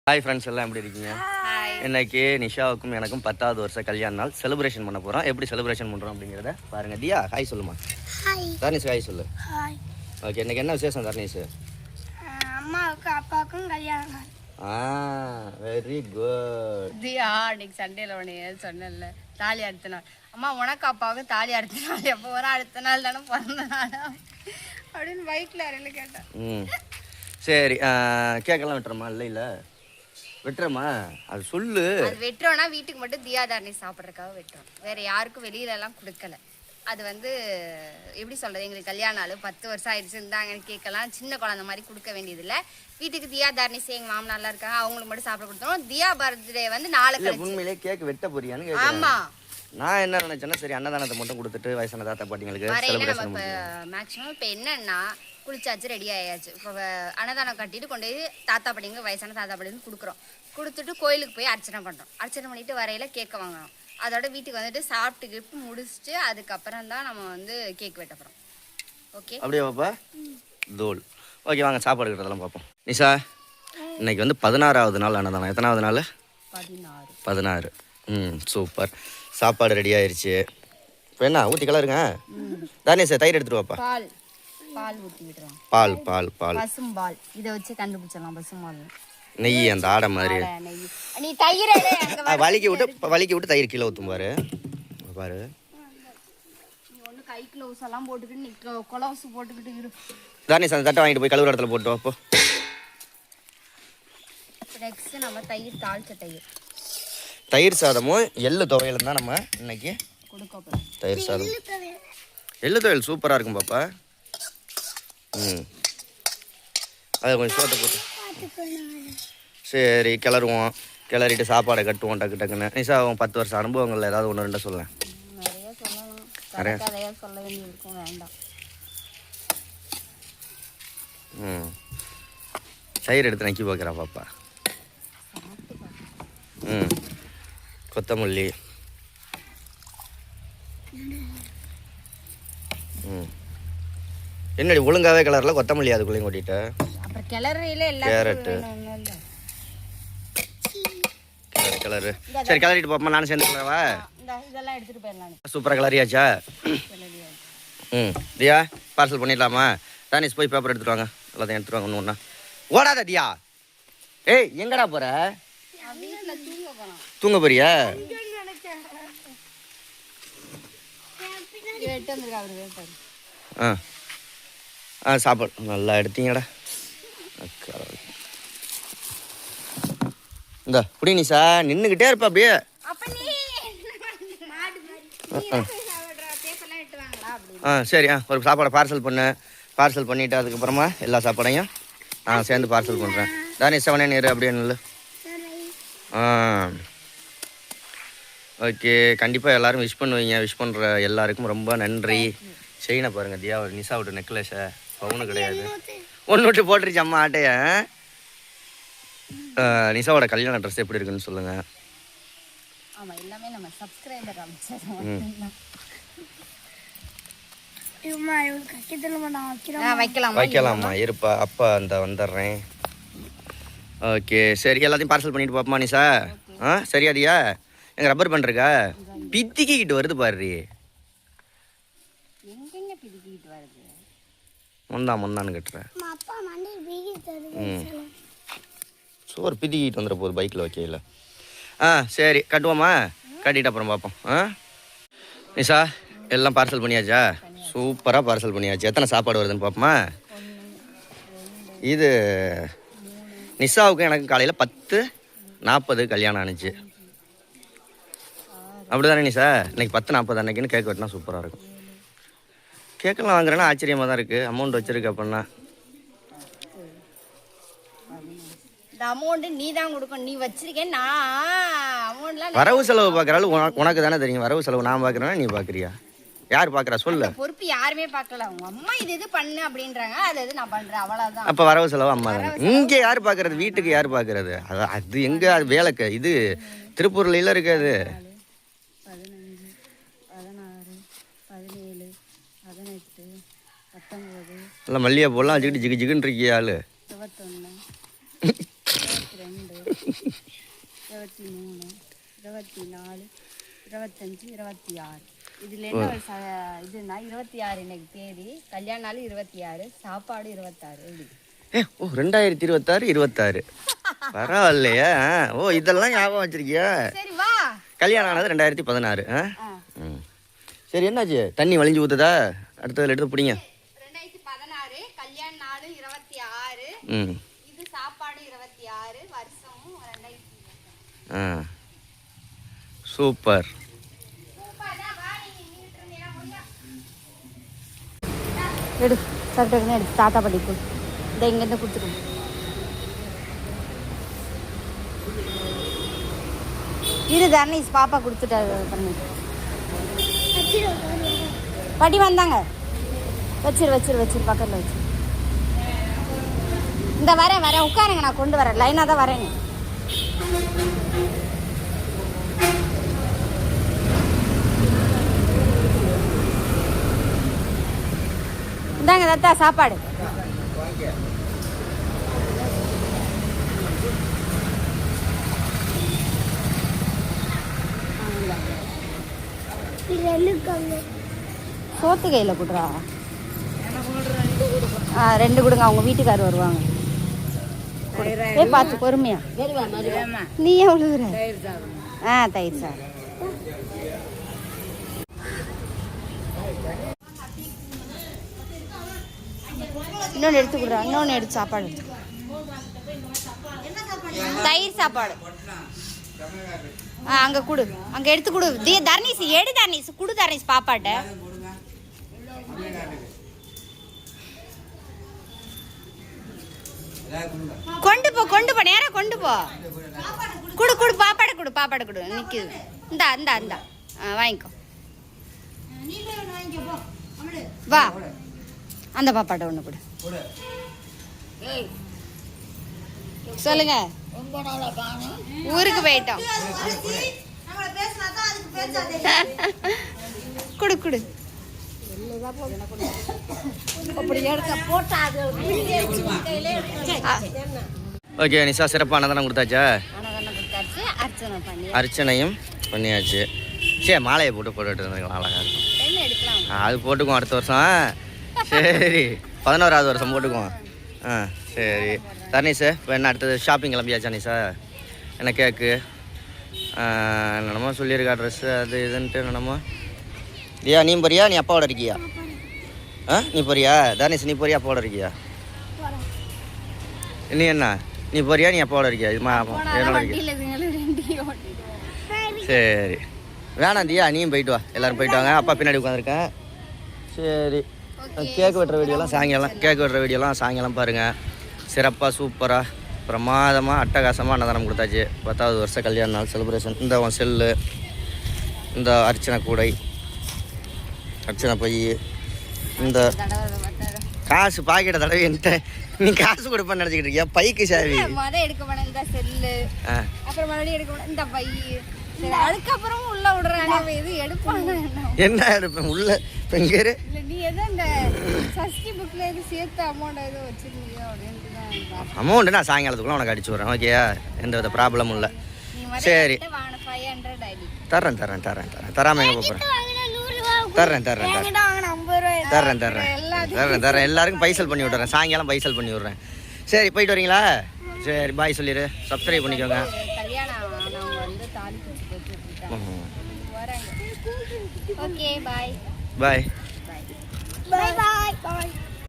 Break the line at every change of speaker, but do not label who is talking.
Hi friends எல்லாம் எப்படி இருக்கீங்க? இன்னைக்கு நிஷாவுக்கும் எனக்கும் 10வது வருஷம் கல்யாண நாள் செலிப்ரேஷன் பண்ண போகிறோம். எப்படி செலிப்ரேஷன் பண்ணுறோம் அப்படிங்கிறத பாருங்க. தியா ஹாய் சொல்லுமா. தர்னிஷ் ஹாய் சொல்லு. ஓகே, இன்னைக்கு என்ன விசேஷம் தர்னிஷ்?
அம்மாவுக்கும் அப்பாவுக்கும் கல்யாணம் நாள்.
Very good.
தியா அன்னைக்கு சண்டேல உடனே சொன்னல தாலி அடுத்த நாள். அம்மா உனக்கு அப்பாவுக்கும் தாலி அடுத்த நாள் எப்போ வர? அடுத்த நாள் தானே பிறந்த நாள் அப்படின்னு பைக்கில் அறையில் கேட்டேன்.
சரி, கேட்கலாம் விட்டுறமா? இல்லை வெட்டுறமா? அது சொல்லு.
அது வெட்டுறோன்னா வீட்டுக்கு மட்டும் தியா தாரணி சாப்பிட்றதுக்காக வெட்டுறோம், வேற யாருக்கும் வெளியிலலாம் கொடுக்கல. அது எப்படி சொல்றது, எங்களுக்கு கல்யாண நாள் 10 வருஷம் ஆயிடுச்சு, இருந்தாங்கன்னு கேட்கலாம். சின்ன குழந்தை மாதிரி கொடுக்க வேண்டியதில்லை. வீட்டுக்கு தியா தாரணி எங்க மாமனார்லாம் இருக்காங்க, அவங்களுக்கு மட்டும் சாப்பிட கொடுத்தோம். தியா பர்த்டே 4 கழிச்சு.
உண்மையிலே கேக் வெட்ட போறியான்னு? ஆமா. நான் என்ன நினைச்சேன்னா, சரி அன்னதானத்தை மட்டும் கொடுத்துட்டு வயசான தாத்தா பாட்டிங்களுக்கு
மேக்ஸிமம் இப்போ என்னன்னா குளிச்சாச்சு, ரெடி ஆயாச்சு. இப்போ அன்னதானம் கட்டிட்டு கொண்டு போய் தாத்தா பாட்டிங்க வயசான தாத்தா பாட்டிங்க கொடுக்குறோம். கொடுத்துட்டு கோயிலுக்கு போய் அர்ச்சனை பண்ணுறோம். அர்ச்சனை பண்ணிட்டு வரையில கேட்க வாங்கணும். அதோட வீட்டுக்கு வந்துட்டு சாப்பிட்டு கிஃப்ட் முடிச்சுட்டு அதுக்கப்புறம் தான் நம்ம கேக் வெட்ட போகிறோம். ஓகே,
அப்படியே பாப்பா தோல். ஓகே, வாங்க சாப்பாடு இருக்கிறதெல்லாம் பார்ப்போம். நிஷா, இன்னைக்கு 16வது நாள் அன்னதானம். எத்தனாவது நாள்? 16. சூப்பர். சாப்பாடு ரெடி ஆயிடுச்சு. இப்போ என்ன ஊற்றி கலருங்க. தானே சார் தயிர் எடுத்துட்டு வாப்பா.
பால் ஊற்றி விடுறோம்.
பால் பால் பால்
பசும்பால். இதை வச்சு கண்டுபிடிச்சிடலாம் பசும்பால்.
நெய் அந்த ஆடை மாதிரி.
நீ தயிர்
வலிக்கி விட்டு தயிர் கீழே ஊற்றும் பாரு. பாரு,
நீ ஒன்று கை க்ளவுஸ் எல்லாம் போட்டுக்கிட்டு நீ கொலவுஸ் போட்டுக்கிட்டு இரு.
தானே சார் தட்டை வாங்கிட்டு போய் கழுவுற இடத்துல போட்டு அப்போ.
நெக்ஸ்ட் நம்ம தாளிச்ச
தயிர் சாதமும் எள்ளு துவையலும் தான் நம்ம இன்னைக்கு
கொடுக்க போகிறோம்.
தயிர் சாதம் எள்ளு துவையல் சூப்பராக இருக்கும் பாப்பா. அதை கொஞ்சம் சோத்தை போட்டு சரி கிளறுவோம். கிளறிட்டு சாப்பாடை கட்டுவோம் டக்கு டக்குன்னு. நிஷா, 10 வருஷம் அனுபவங்கள் ஏதாவது 1-2 சொல்லேன்.
நிறைய சொல்லலாம், நிறைய சொல்ல வேண்டியிருக்கும், வேண்டாம்.
தயிர் எடுத்து நக்கி பார்க்குறா பாப்பா. கொத்தமல்லி. என்னடி ஒழுங்காவே கலரில் கொத்தமல்லி அதுக்குள்ளேயும் கொட்டிட்ட.
அப்புறம் கிளறில
கேரட்டு கலரு. சரி கிளறிட்டு போப்பா, நானும் சேர்ந்து கலரவா?
இதெல்லாம் எடுத்துட்டு போயிடலாம்.
சூப்பராக கிளறியாச்சா? தியா பார்சல் பண்ணிடலாமா? தானிஷ் போய் பேப்பர் எடுத்துட்டு வாங்க. எல்லாத்தையும் எடுத்துட்டு வாங்க. ஒன்று ஒன்றா ஓடாத தியா. ஏய் எங்கடா போற? தூங்க போறியா? சாப்பாடு நல்லா எடுத்தீங்கடா. இந்த புடி நிஷா, நின்றுக்கிட்டே இருப்பா அப்படியே. சரி, ஒரு சாப்பாடை பார்சல் பண்ணு. பார்சல் பண்ணிவிட்டு அதுக்கப்புறமா எல்லா சாப்பாடையும் நான் சேர்ந்து பார்சல் பண்ணுறேன். தானே 7 நேரு அப்படியே நல்ல. ஓகே, கண்டிப்பாக எல்லோரும் விஷ் பண்ணுவீங்க. விஷ் பண்ணுற எல்லாருக்கும் ரொம்ப நன்றி. செயினை பாருங்கள் தியா, ஒரு நிஷாவோட நெக்லஸை. பவுனு கிடையாது, ஒன்று விட்டு போட்டுருச்சு அம்மா ஆட்டைய. நிஷாவோட கல்யாண ட்ரெஸ் எப்படி இருக்குன்னு சொல்லுங்கள். வைக்கலாமா? இருப்பா, அப்பா அந்த வந்துடுறேன். ஓகே சரி, எல்லாத்தையும் பார்சல் பண்ணிட்டு பாப்பமா நிஷா. சரியா தியா? எங்க ரப்பர் பண்ணிருக்கா பித்திக்கிட்டு வருது பாரு. முந்தான்னு கட்டுறேன். சோறு பிதிக்கிட்டு வந்துட போகுது பைக்கில் வைக்கல. சரி கட்டுவோமா? கட்டிட்டு அப்புறம் பார்ப்போம். நிஷா எல்லாம் பார்சல் பண்ணியாச்சா? சூப்பராக பார்சல் பண்ணியாச்சு. எத்தனை சாப்பாடு வருதுன்னு பார்ப்போமா? இது நிஷாவுக்கும் எனக்கு காலையில் 10:40 கல்யாணம் ஆனிச்சு. அப்படி தானே நிஷா? இன்னைக்கு 10:40 அன்னைக்குன்னு கேக் வெட்டினா சூப்பராக இருக்கும். கேக்கெல்லாம் வாங்குறேன்னா ஆச்சரியமாக தான் இருக்குது. அமௌண்ட் வச்சுருக்கு அப்படின்னா
அமௌண்ட் நீ தான் கொடுக்கணும். நீ வச்சிருக்கேன், நான் அமௌண்ட்லாம்
வரவு செலவு பார்க்குறாலும் உனக்கு தானே தெரியும். வரவு செலவு நான் பார்க்குறேன்னா நீ பார்க்குறியா? யார் பார்க்குறா சொல்லு?
பொறுப்பு யாருமே பார்க்கல. அவங்க அம்மா இது பண்ணு அப்படின்றாங்க, அது நான் பண்ணுறேன், அவ்வளோதான்.
அப்போ வரவு செலவு அம்மா தானே. இங்கே யார் பார்க்குறது? வீட்டுக்கு யார் பார்க்குறது? அது எங்கே? அது வேலைக்கு இது திருப்பூர்ல இருக்காது.
15, 16, 17, 18, 19
இல்லை மல்லிகை போடலாம் வச்சுக்கிட்டு ஜிகு ஜிகுன்னு இருக்கியா ஆளு.
21 22, 23, 24, 25, 26. இதில் என்ன ஒரு இதுன்னா 26 இன்னைக்கு தேதி, கல்யாண நாள் 26, சாப்பாடு 26. எப்படி?
ஓ 2026 26 பரவாயில்லையா? ஓ இதெல்லாம் ஞாபகம் வச்சிருக்கியா?
சரி வா.
கல்யாணம் ஆனது 2016. ம் சரி, என்னாச்சு? தண்ணி வலிஞ்சு ஊற்றுதா? அடுத்ததில் எடுத்து பிடிங்க.
2016 கல்யாண நாள் 26.
ம்
இது சாப்பாடு 26, வருஷமும் 2026.
சூப்பர்.
எடு கரெக்டாக எடுத்து தாத்தா படிப்பு இதை இங்கேருந்து கொடுத்துருவோம். இரு தர்ணீஸ் பாப்பா கொடுத்துட்டாரு பண்ணி பாட்டி வந்தாங்க. வச்சிரு பக்கத்தில் வச்சிரு. இந்த வரேன் உட்காருங்க, நான் கொண்டு வரேன். லைனாக தான் வரேங்க. இந்தாங்க தாத்தா சாப்பாடு. சோத்து கையில் கொடுறா. 2 கொடுங்க, அவங்க வீட்டுக்காரர் வருவாங்க. பார்த்து பொறுமையா. நீ எவ்வளோ? தயிர் சார். இன்னொன்று எடுத்து கொடுறா. இன்னொன்று எடுத்து சாப்பாடு எடுத்து. தயிர் சாப்பாடு அங்கே கொடு, அங்கே எடுத்து கொடு. தர்ணீஸ் எடு, தர்ணீஸ் கொடு. தர்ணீஸ் பாப்பாட்ட கொண்டு போ நேரம் கொண்டு போ. கொடு பாப்பாடை கொடு. நிற்குது. இந்தா வாங்கிக்கோ. வா அந்த பாப்பாட்ட ஒன்று கொடு. சொல்லுங்க. ஊருக்கு போயிட்டோம். கொடு.
ஓகே நிஷா, சிறப்பாக அன்னதானம் கொடுத்தாச்சா?
அர்ச்சனை
அர்ச்சனையும் பண்ணியாச்சு. சரி, மாலையை போட்டுட்டு இருந்தீங்களா? அழகாக இருக்கும். அது போட்டுக்குவோம் அடுத்த வருஷம். சரி 11வது வருஷம் போட்டுக்குவோம். சரி தர்ணீஸ், இப்போ என்ன அடுத்தது ஷாப்பிங் கிளம்பியாச்சா நிஷா? என்ன கேக்கு என்னென்னமோ சொல்லியிருக்கா, ட்ரெஸ்ஸு அது இதுன்ட்டு என்னென்னமோ. தியா நீ போறியா? நீ அப்பாவோட இருக்கியா? நீ போறியா? தர்ணீஸ் நீ போறியா? அப்பாவோட இருக்கியா? நீ என்ன நீ போறியா? நீ அப்பாவோட இருக்கியா? இது என்னோட இருக்கியா? சரி வேணாம் தியா, நீயும் போயிட்டு வா. எல்லோரும் போயிட்டு வாங்க. அப்பா பின்னாடி உட்காந்துருக்கேன். சரி, கேக் வெட்டுற வீடியோலாம் சாயங்காலம் பாருங்கள். சிறப்பாக சூப்பராக பிரமாதமாக அட்டகாசமாக அன்னதானம் கொடுத்தாச்சு. 10வது வருஷ கல்யாண நாள் செலிப்ரேஷன். இந்த உன் செல்லு, இந்த அர்ச்சனை கூடை, அர்ச்சனை பை, இந்த காசு பாக்கெட்டை தடவை என்கிட்ட நீ காசு கொடுப்பேன்னு நினச்சிக்கிட்டு இருக்கியா? பைக்கு சாவி
எடுக்க போனேன். இந்த செல்லு அப்புறம் மறுபடியும் எடுக்க போனேன். இந்த பை அதுக்கப்புறம் உள்ள விடுறாங்க. இது எடுப்பாங்க.
என்ன எடுப்பேன் உள்ள? பெங்கரு
நீ எதோ இந்த சஷ்டி புக்கில் எது சேர்த்து அமௌண்ட் எதோ வச்சுருந்தீங்க அப்படின்ட்டு தான்.
அமௌண்ட்டு நான் சாயங்காலத்துக்குள்ள உனக்கு அடிச்சு விட்றேன். ஓகேயா? எந்த வித ப்ராப்ளமும் இல்லை. சரி தர்றேன். தராமல் எங்கே போகிறேன்? தர்றேன். எல்லாருக்கும் பைசல் பண்ணி விட்றேன். சாயங்காலம் பைசல் பண்ணி விட்றேன். சரி போயிட்டு வரீங்களா? சரி பாய் சொல்லிடு. சப்ஸ்கிரைப் பண்ணிக்கோங்க.
Okay bye.
பாய்.
பாய்.